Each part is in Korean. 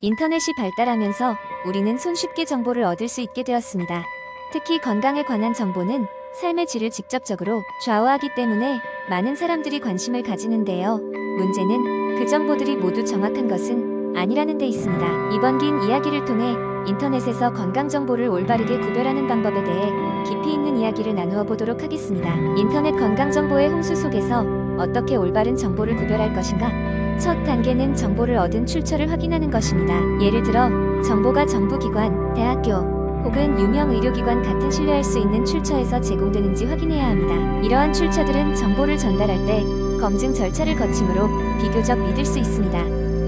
인터넷이 발달하면서 우리는 손쉽게 정보를 얻을 수 있게 되었습니다. 특히 건강에 관한 정보는 삶의 질을 직접적으로 좌우하기 때문에 많은 사람들이 관심을 가지는데요. 문제는 그 정보들이 모두 정확한 것은 아니라는 데 있습니다. 이번 긴 이야기를 통해 인터넷에서 건강 정보를 올바르게 구별하는 방법에 대해 깊이 있는 이야기를 나누어 보도록 하겠습니다. 인터넷 건강 정보의 홍수 속에서 어떻게 올바른 정보를 구별할 것인가? 첫 단계는 정보를 얻은 출처를 확인하는 것입니다. 예를 들어 정보가 정부기관, 대학교 혹은 유명 의료기관 같은 신뢰할 수 있는 출처에서 제공되는지 확인해야 합니다. 이러한 출처들은 정보를 전달할 때 검증 절차를 거치므로 비교적 믿을 수 있습니다.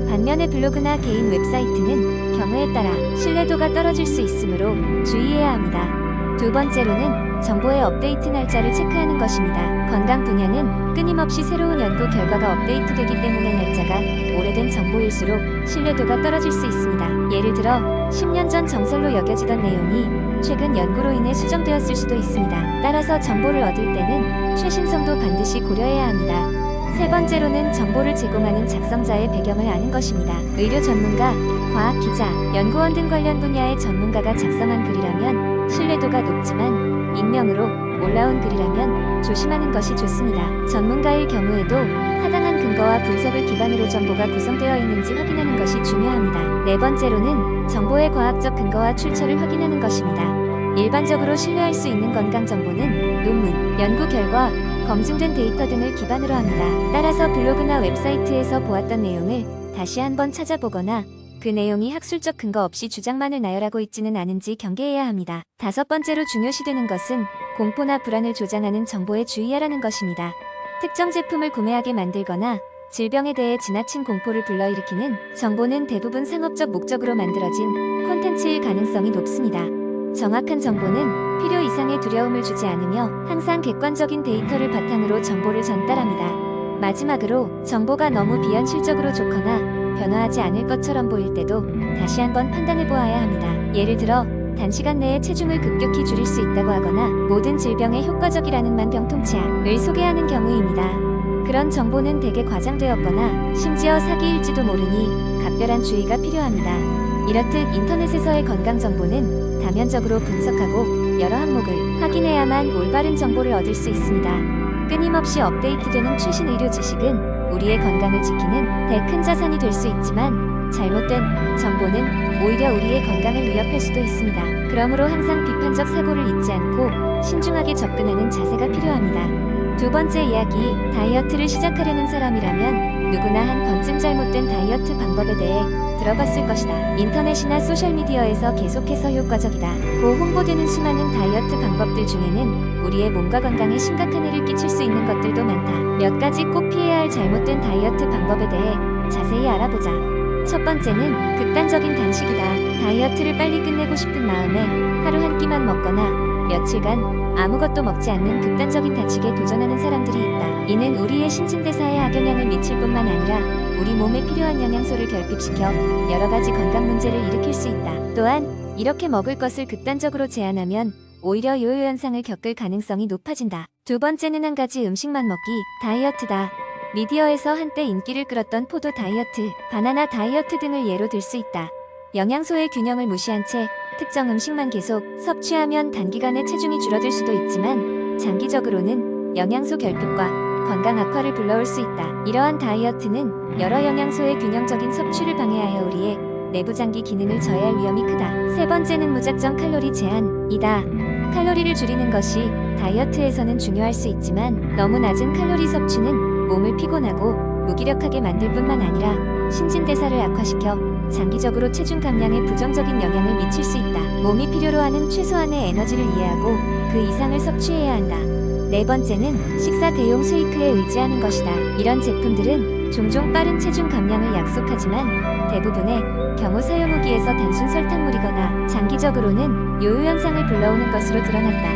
반면에 블로그나 개인 웹사이트는 경우에 따라 신뢰도가 떨어질 수 있으므로 주의해야 합니다. 두 번째로는 정보의 업데이트 날짜를 체크하는 것입니다. 건강 분야는 끊임없이 새로운 연구 결과가 업데이트되기 때문에 날짜가 오래된 정보일수록 신뢰도가 떨어질 수 있습니다. 예를 들어 10년 전 정설로 여겨지던 내용이 최근 연구로 인해 수정되었을 수도 있습니다. 따라서 정보를 얻을 때는 최신성도 반드시 고려해야 합니다. 세 번째로는 정보를 제공하는 작성자의 배경을 아는 것입니다. 의료 전문가, 과학 기자, 연구원 등 관련 분야의 전문가가 작성한 글이라면 신뢰도가 높지만 익명으로 올라온 글이라면 조심하는 것이 좋습니다. 전문가일 경우에도 타당한 근거와 분석을 기반으로 정보가 구성되어 있는지 확인하는 것이 중요합니다. 네 번째로는 정보의 과학적 근거와 출처를 확인하는 것입니다. 일반적으로 신뢰할 수 있는 건강 정보는 논문, 연구 결과, 검증된 데이터 등을 기반으로 합니다. 따라서 블로그나 웹사이트에서 보았던 내용을 다시 한번 찾아보거나 그 내용이 학술적 근거 없이 주장만을 나열하고 있지는 않은지 경계해야 합니다. 다섯 번째로 중요시되는 것은 공포나 불안을 조장하는 정보에 주의하라는 것입니다. 특정 제품을 구매하게 만들거나 질병에 대해 지나친 공포를 불러일으키는 정보는 대부분 상업적 목적으로 만들어진 콘텐츠일 가능성이 높습니다. 정확한 정보는 필요 이상의 두려움을 주지 않으며 항상 객관적인 데이터를 바탕으로 정보를 전달합니다. 마지막으로 정보가 너무 비현실적으로 좋거나 변화하지 않을 것처럼 보일 때도 다시 한번 판단해 보아야 합니다. 예를 들어 단시간 내에 체중을 급격히 줄일 수 있다고 하거나 모든 질병에 효과적이라는 만병통치약을 소개하는 경우입니다. 그런 정보는 대개 과장되었거나 심지어 사기일지도 모르니 각별한 주의가 필요합니다. 이렇듯 인터넷에서의 건강 정보는 다면적으로 분석하고 여러 항목을 확인해야만 올바른 정보를 얻을 수 있습니다. 끊임없이 업데이트되는 최신 의료 지식은 우리의 건강을 지키는 더 큰 자산이 될 수 있지만 잘못된 정보는 오히려 우리의 건강을 위협할 수도 있습니다. 그러므로 항상 비판적 사고를 잊지 않고 신중하게 접근하는 자세가 필요합니다. 두 번째 이야기, 다이어트를 시작하려는 사람이라면 누구나 한 번쯤 잘못된 다이어트 방법에 대해 들어봤을 것이다. 인터넷이나 소셜미디어에서 계속해서 효과적이다 고 홍보되는 수많은 다이어트 방법들 중에는 우리의 몸과 건강에 심각한 해를 끼칠 수 있는 것들도 많다. 몇 가지 꼭 피해야 할 잘못된 다이어트 방법에 대해 자세히 알아보자. 첫 번째는 극단적인 단식이다. 다이어트를 빨리 끝내고 싶은 마음에 하루 한 끼만 먹거나 며칠간 아무것도 먹지 않는 극단적인 단식에 도전하는 사람들이 있다. 이는 우리의 신진대사에 악영향을 미칠 뿐만 아니라 우리 몸에 필요한 영양소를 결핍시켜 여러 가지 건강 문제를 일으킬 수 있다. 또한 이렇게 먹을 것을 극단적으로 제한하면 오히려 요요 현상을 겪을 가능성이 높아진다. 두 번째는 한 가지 음식만 먹기 다이어트다. 미디어에서 한때 인기를 끌었던 포도 다이어트, 바나나 다이어트 등을 예로 들 수 있다. 영양소의 균형을 무시한 채 특정 음식만 계속 섭취하면 단기간에 체중이 줄어들 수도 있지만 장기적으로는 영양소 결핍과 건강 악화를 불러올 수 있다. 이러한 다이어트는 여러 영양소의 균형적인 섭취를 방해하여 우리의 내부장기 기능을 저해할 위험이 크다. 세 번째는 무작정 칼로리 제한이다. 칼로리를 줄이는 것이 다이어트에서는 중요할 수 있지만 너무 낮은 칼로리 섭취는 몸을 피곤하고 무기력하게 만들 뿐만 아니라 신진대사를 악화시켜 장기적으로 체중 감량에 부정적인 영향을 미칠 수 있다. 몸이 필요로 하는 최소한의 에너지를 이해하고 그 이상을 섭취해야 한다. 네 번째는 식사 대용 쉐이크에 의지하는 것이다. 이런 제품들은 종종 빠른 체중 감량을 약속하지만 대부분의 경우 사용 후기에서 단순 설탕물이거나 장기적으로는 요요 현상을 불러오는 것으로 드러났다.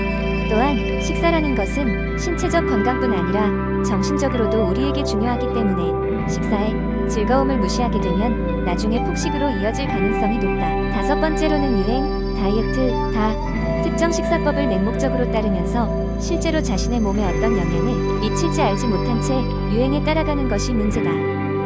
또한 식사라는 것은 신체적 건강뿐 아니라 정신적으로도 우리에게 중요하기 때문에 식사에 즐거움을 무시하게 되면 나중에 폭식으로 이어질 가능성이 높다. 다섯 번째로는 유행, 다이어트다. 특정 식사법을 맹목적으로 따르면서 실제로 자신의 몸에 어떤 영향을 미칠지 알지 못한 채 유행에 따라가는 것이 문제다.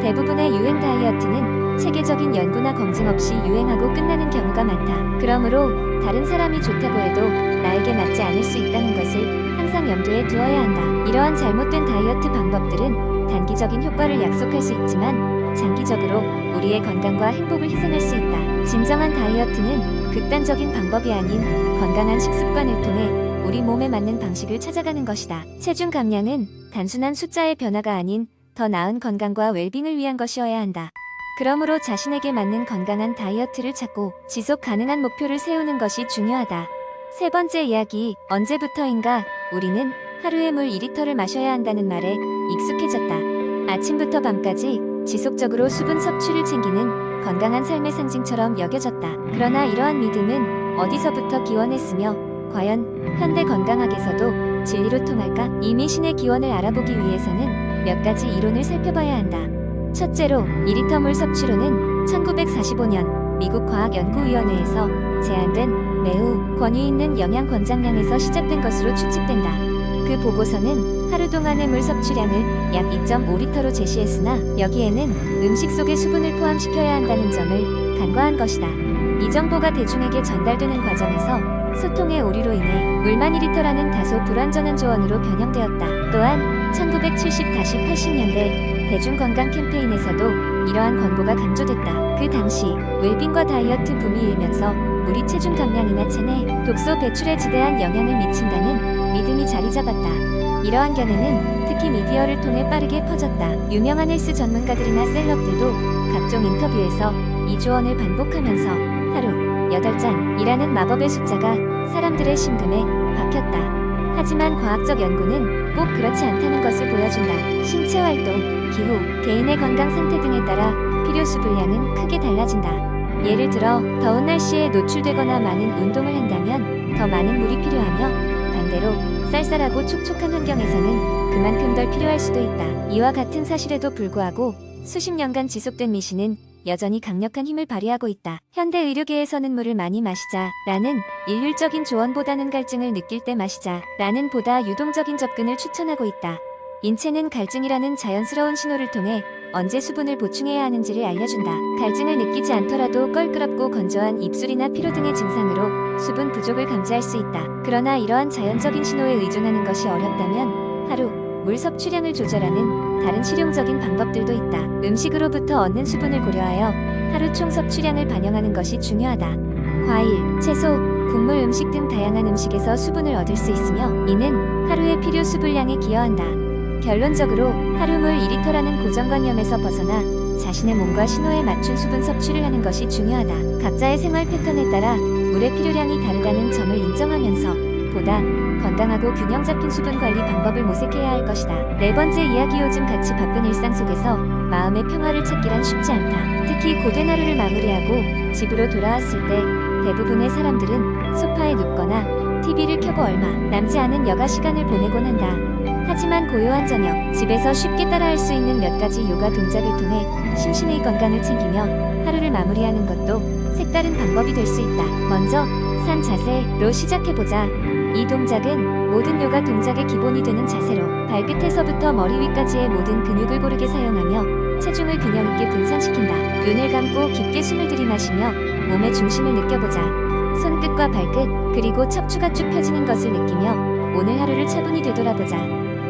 대부분의 유행 다이어트는 체계적인 연구나 검증 없이 유행하고 끝나는 경우가 많다. 그러므로 다른 사람이 좋다고 해도 나에게 맞지 않을 수 있다는 것을 항상 염두에 두어야 한다. 이러한 잘못된 다이어트 방법들은 단기적인 효과를 약속할 수 있지만 장기적으로 우리의 건강과 행복을 희생할 수 있다. 진정한 다이어트는 극단적인 방법이 아닌 건강한 식습관을 통해 우리 몸에 맞는 방식을 찾아가는 것이다. 체중 감량은 단순한 숫자의 변화가 아닌 더 나은 건강과 웰빙을 위한 것이어야 한다. 그러므로 자신에게 맞는 건강한 다이어트를 찾고 지속 가능한 목표를 세우는 것이 중요하다. 세 번째 이야기, 언제부터인가 우리는 하루에 물 2리터를 마셔야 한다는 말에 익숙해졌다. 아침부터 밤까지 지속적으로 수분 섭취를 챙기는 건강한 삶의 상징처럼 여겨졌다. 그러나 이러한 믿음은 어디서부터 기원했으며 과연 현대 건강학에서도 진리로 통할까? 이미 신의 기원을 알아보기 위해서는 몇 가지 이론을 살펴봐야 한다. 첫째로 2리터 물 섭취로는 1945년 미국 과학연구위원회에서 제안된 매우 권위 있는 영양 권장량에서 시작된 것으로 추측된다. 그 보고서는 하루 동안의 물 섭취량을 약 2.5리터로 제시했으나 여기에는 음식 속에 수분을 포함시켜야 한다는 점을 간과한 것이다. 이 정보가 대중에게 전달되는 과정에서 소통의 오류로 인해 물만 2리터라는 다소 불완전한 조언으로 변형되었다. 또한 1970-80년대 대중건강 캠페인에서도 이러한 권고가 강조됐다. 그 당시 웰빙과 다이어트 붐이 일면서 우리 체중 감량이나 체내 독소 배출에 지대한 영향을 미친다는 믿음이 자리 잡았다. 이러한 견해는 특히 미디어를 통해 빠르게 퍼졌다. 유명한 헬스 전문가들이나 셀럽들도 각종 인터뷰에서 이 조언을 반복하면서 하루 8잔이라는 마법의 숫자가 사람들의 심금에 박혔다. 하지만 과학적 연구는 꼭 그렇지 않다는 것을 보여준다. 신체 활동, 기후, 개인의 건강 상태 등에 따라 필요 수분량은 크게 달라진다. 예를 들어 더운 날씨에 노출되거나 많은 운동을 한다면 더 많은 물이 필요하며 반대로 쌀쌀하고 촉촉한 환경에서는 그만큼 덜 필요할 수도 있다. 이와 같은 사실에도 불구하고 수십 년간 지속된 미신은 여전히 강력한 힘을 발휘하고 있다. 현대 의료계에서는 물을 많이 마시자 라는 일률적인 조언보다는 갈증을 느낄 때 마시자 라는 보다 유동적인 접근을 추천하고 있다. 인체는 갈증이라는 자연스러운 신호를 통해 언제 수분을 보충해야 하는지를 알려준다. 갈증을 느끼지 않더라도 껄끄럽고 건조한 입술이나 피로 등의 증상으로 수분 부족을 감지할 수 있다. 그러나 이러한 자연적인 신호에 의존하는 것이 어렵다면 하루 물 섭취량을 조절하는 다른 실용적인 방법들도 있다. 음식으로부터 얻는 수분을 고려하여 하루 총 섭취량을 반영하는 것이 중요하다. 과일, 채소, 국물 음식 등 다양한 음식에서 수분을 얻을 수 있으며 이는 하루의 필요 수분량에 기여한다. 결론적으로 하루 물 2리터라는 고정관념에서 벗어나 자신의 몸과 신호에 맞춘 수분 섭취를 하는 것이 중요하다. 각자의 생활 패턴에 따라 물의 필요량이 다르다는 점을 인정하면서 보다 건강하고 균형 잡힌 수분 관리 방법을 모색해야 할 것이다. 네 번째 이야기, 요즘 같이 바쁜 일상 속에서 마음의 평화를 찾기란 쉽지 않다. 특히 고된 하루를 마무리하고 집으로 돌아왔을 때 대부분의 사람들은 소파에 눕거나 TV를 켜고 얼마 남지 않은 여가 시간을 보내곤 한다. 하지만 고요한 저녁, 집에서 쉽게 따라할 수 있는 몇 가지 요가 동작을 통해 심신의 건강을 챙기며 하루를 마무리하는 것도 색다른 방법이 될 수 있다. 먼저 산 자세로 시작해보자. 이 동작은 모든 요가 동작의 기본이 되는 자세로 발끝에서부터 머리 위까지의 모든 근육을 고르게 사용하며 체중을 균형 있게 분산시킨다. 눈을 감고 깊게 숨을 들이마시며 몸의 중심을 느껴보자. 손끝과 발끝 그리고 척추가 쭉 펴지는 것을 느끼며 오늘 하루를 차분히 되돌아보자.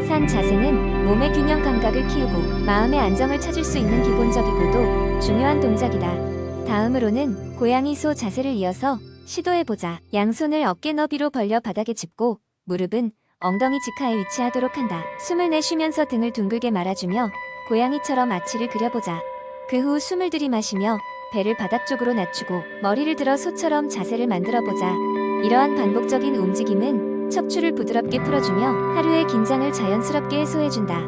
산 자세는 몸의 균형 감각을 키우고 마음의 안정을 찾을 수 있는 기본적이고도 중요한 동작이다. 다음으로는 고양이 소 자세를 이어서 시도해보자. 양손을 어깨 너비로 벌려 바닥에 짚고 무릎은 엉덩이 직하에 위치하도록 한다. 숨을 내쉬면서 등을 둥글게 말아주며 고양이처럼 아치를 그려보자. 그 후 숨을 들이마시며 배를 바닥 쪽으로 낮추고 머리를 들어 소처럼 자세를 만들어보자. 이러한 반복적인 움직임은 척추를 부드럽게 풀어주며 하루의 긴장을 자연스럽게 해소해준다.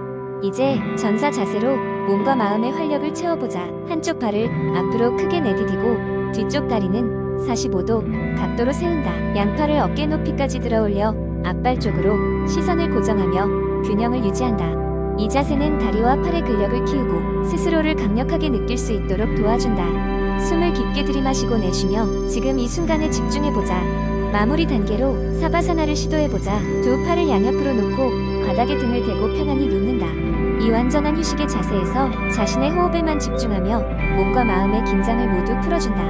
이제 전사 자세로 몸과 마음의 활력을 채워보자. 한쪽 발을 앞으로 크게 내디디고 뒤쪽 다리는 45도 각도로 세운다. 양팔을 어깨 높이까지 들어올려 앞발 쪽으로 시선을 고정하며 균형을 유지한다. 이 자세는 다리와 팔의 근력을 키우고 스스로를 강력하게 느낄 수 있도록 도와준다. 숨을 깊게 들이마시고 내쉬며 지금 이 순간에 집중해보자. 마무리 단계로 사바사나를 시도해보자. 두 팔을 양옆으로 놓고 바닥에 등을 대고 편안히 눕는다. 이 완전한 휴식의 자세에서 자신의 호흡에만 집중하며 몸과 마음의 긴장을 모두 풀어준다.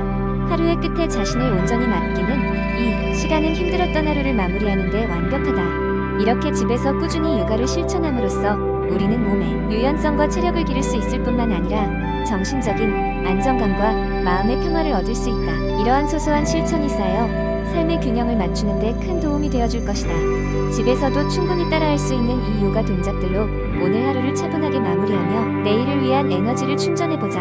하루의 끝에 자신을 온전히 맡기는 이 시간은 힘들었던 하루를 마무리하는 데 완벽하다. 이렇게 집에서 꾸준히 육아를 실천함으로써 우리는 몸의 유연성과 체력을 기를 수 있을 뿐만 아니라 정신적인 안정감과 마음의 평화를 얻을 수 있다. 이러한 소소한 실천이 쌓여 삶의 균형을 맞추는 데 큰 도움이 되어줄 것이다. 집에서도 충분히 따라할 수 있는 이 요가 동작들로 오늘 하루를 차분하게 마무리하며 내일을 위한 에너지를 충전해보자.